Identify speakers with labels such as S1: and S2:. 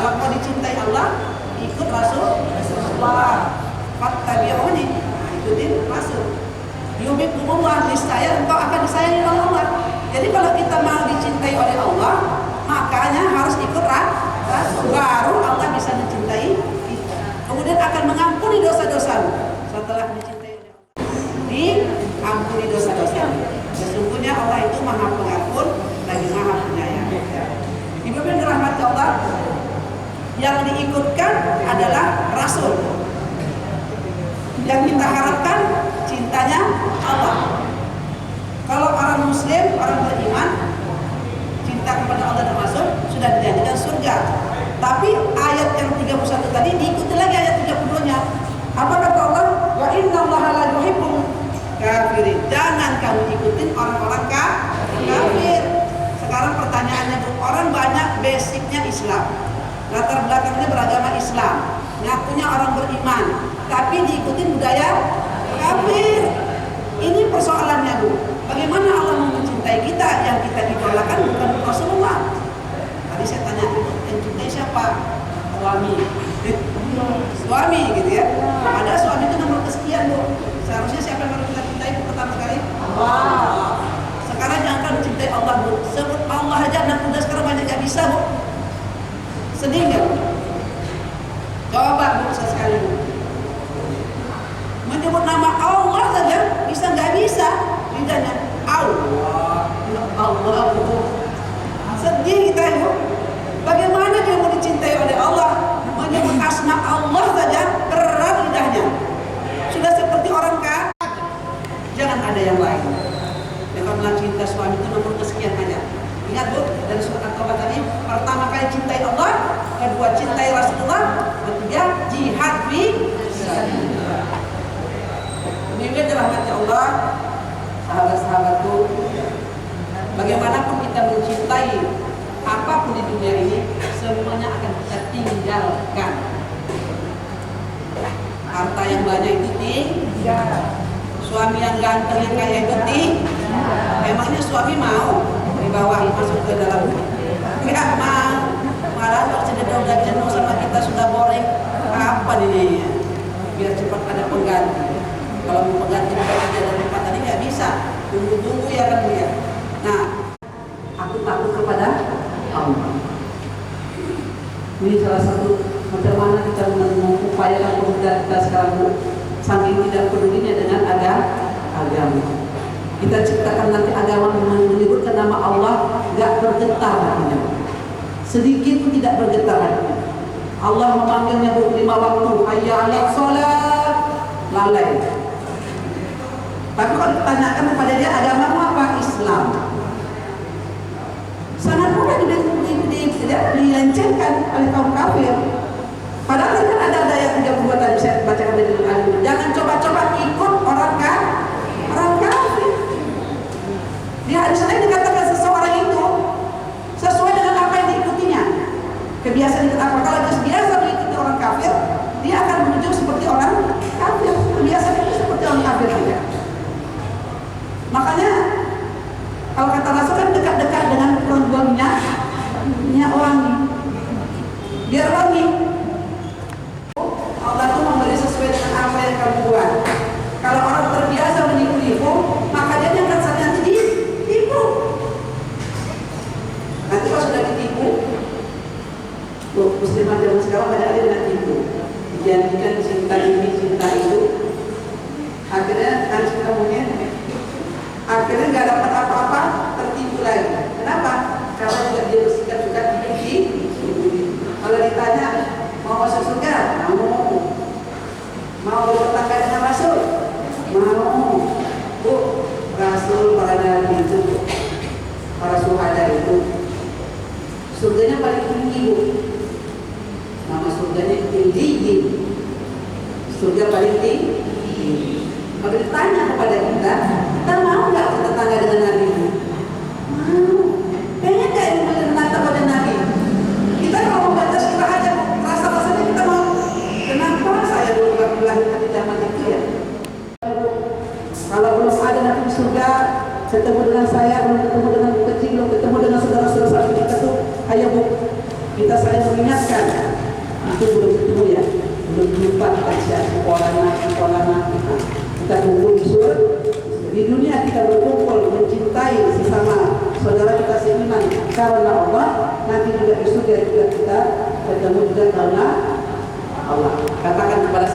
S1: Kalau mau dicintai Allah, ikut Rasulullah. Fattabi'uni, ikutin Rasul. Yuhibbukumullah, niscaya engkau akan disayangi oleh Allah. Jadi kalau kita mau dicintai oleh Allah, makanya harus ikut Rasul. Baru Allah bisa mencintai kita. Kemudian akan mengampuni dosa-dosa setelah dicintai oleh Allah. Diampuni dosa-dosa. Sesungguhnya Allah itu Maha Pengampun lagi Maha Penyayang. Ibu bin dirahmati Allah, yang diikutkan adalah Rasul. Yang kita harapkan cintanya Allah. Kalau orang Muslim, orang beriman, cinta kepada Allah dan Rasul, sudah dijanjikan surga. Tapi ayat yang 31 tadi diikuti lagi ayat 32-nya. Apa kata Allah? Wa innallaha la yuhibbul kafirin. Jangan kamu ikutin orang-orang kafir. Sekarang pertanyaannya, orang banyak basicnya Islam, latar belakangnya beragama Islam, ngakunya orang beriman, tapi diikutin budaya kafir. Ini persoalannya, Bu. Bagaimana Allah mencintai kita? Yang kita idolakan bukan Rasulullah. Tadi saya tanya, yang cintai siapa? Suami. Suami gitu ya. Ada suami itu nomor kesekian, Bu. Seharusnya siapa yang harus kita cintai pertama kali? Allah. Sekarang jangan mencintai Allah, Bu. Sebut Allah aja, anak muda sekarang banyak gak bisa, Bu. Sedih gak, Bu? Coba, Bu, sesekali, Bu. Menyebut nama Allah saja bisa nggak bisa? Lidahnya Allah, Allah, Bu. Sedih kita, Bu. Bagaimana dia mau dicintai oleh Allah? Menyebut asma Allah saja berat lidahnya. Sudah seperti orang kafir. Jangan ada yang lain. Jangan bilang cinta suami itu nomor kesekian aja. Ingat, Bu, dari surat At-Taubah tadi, pertama kali cintai Allah, kedua cintai Rasulullah, ketiga jihad fi sabilillah. Demikian dirahmati Allah, sahabat-sahabatku. Bagaimanapun kita mencintai apapun di dunia ini, semuanya akan kita tinggalkan. Harta yang banyak itu tinggal. Suami yang ganteng yang kaya itu tinggal. Emangnya suami mau dibawahi masuk ke dalam rumah? Enggak mau. Malah kalau sudah jenuh sama kita, sudah boring, apa ini? Biar cepat ada pengganti. Kalau mau pengganti kerja dan tempat tadi nggak bisa, tunggu-tunggu ya kan dia. Nah, aku takut kepada Allah. Ini salah satu bagaimana kita mengupayakan pemuda kita sekarang, saking tidak pedulinya dengan agama. Kita ciptakan nanti agama menyebutkan nama Allah, nggak bergetar hatinya, sedikit pun tidak bergetar hatinya. Allah memanggilnya 5 waktu, hayya 'alas shalah, lalai. Tapi kalau ditanyakan kepada dia, agamamu apa? Islam. Sangat mudah dilencengkan oleh kaum kafir. Padahal kan ada ayat 32 tadi saya bacakan dari dulu. Jangan coba-coba ikut orang kafir. Di hadis lain dikatakan seseorang itu sesuai dengan apa yang diikutinya. Kebiasaan ikut apa? Kalau dia biasa mengikuti orang kafir, dia akan menuju seperti orang kafir. Kebiasaan itu seperti orang kafir juga. Makanya kalau kata Rasul kan dekat-dekat dengan minyak wangi, biar wangi. Allah itu memberi sesuai dengan apa yang kamu buat. Kalau orang terbiasa menipu-nipu, maka dia akan nanti ditipu. Nanti kalau sudah ditipu, muslimah zaman sekarang banyak yang tidak tipu, dijanjikan cinta ini, cinta itu, akhirnya harus kita mungkin akhirnya nggak dapat apa-apa, tertipu lagi. Kenapa? Karena juga dia bersikap juga tipu. Kalau ditanya Surganya paling tinggi, Bu. Nama surganya Illiyin. Surga paling tinggi. Kalau ditanya kepada kita mau nggak bertetangga dengan Nabi? Mau. Pengen nggak ilmu menata pada Nabi? Kita kalau membaca surah aja, rasa-rasanya kita mau. Kenapa saya belum dilahirkan di zaman itu ya? Kalau belum ada Nabi di surga, ketemu dengan saya, belum ketemu dengan Bu kecil, belum ketemu dengan saudara-saudara kita tuh, ayo Bu, kita saling mengingatkan. Itu belum ketemu ya, belum jumpa kita sekolah kita kumpul di surga. Di dunia kita berkumpul mencintai sesama saudara kita seiman karena Allah, nanti juga di surga juga kita bertemu juga karena Allah. Katakan kepada